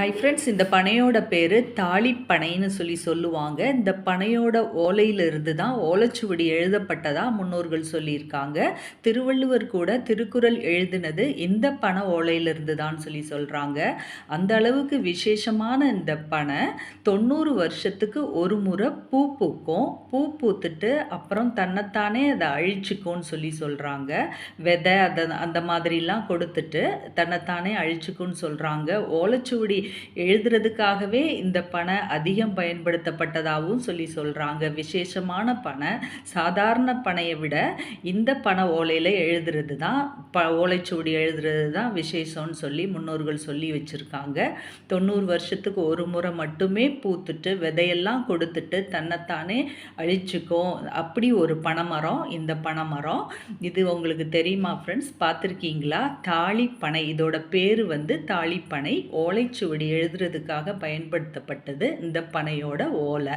Hi friends, இந்த பனையோட பேர் தாளிப்பனைன்னு சொல்லுவாங்க. இந்த பனையோட ஓலையிலிருந்து தான் ஓலைச்சுவடி எழுதப்பட்டதா முன்னோர்கள் சொல்லியிருக்காங்க. திருவள்ளுவர் கூட திருக்குறள் எழுதினது இந்த பனை ஓலையிலிருந்து தான் சொல்கிறாங்க. அந்த அளவுக்கு விசேஷமான இந்த பனை 90 வருஷத்துக்கு ஒரு முறை பூ பூக்கும். பூ பூத்துட்டு அப்புறம் தன்னைத்தானே அதை அழிச்சுக்கும்னு சொல்கிறாங்க. விதை அந்த மாதிரிலாம் கொடுத்துட்டு தன்னைத்தானே அழிச்சுக்கும்னு சொல்கிறாங்க. ஓலைச்சுவடி எழுதுறதுக்காகவே இந்த பனை அதிகம் பயன்படுத்தப்பட்டதாகவும் சொல்கிறாங்க. விசேஷமான பனை, சாதாரண பனையை விட இந்த பனை ஓலையில் எழுதுறது தான் ஓலைச்சுவடி எழுதுறது தான் விசேஷம்னு முன்னோர்கள் சொல்லி வச்சுருக்காங்க. 90 வருஷத்துக்கு ஒரு முறை மட்டுமே பூத்துட்டு விதையெல்லாம் கொடுத்துட்டு தன்னைத்தானே அழிச்சுக்கும். அப்படி ஒரு பனைமரம் இந்த பனைமரம். இது உங்களுக்கு தெரியுமா ஃப்ரெண்ட்ஸ்? பார்த்துருக்கீங்களா? தாளிப்பனை, இதோட பேர் தாளிப்பனை. ஓலைச்சுவடி எழுதுறதுக்காக பயன்படுத்தப்பட்டது இந்த பனையோட ஓலை.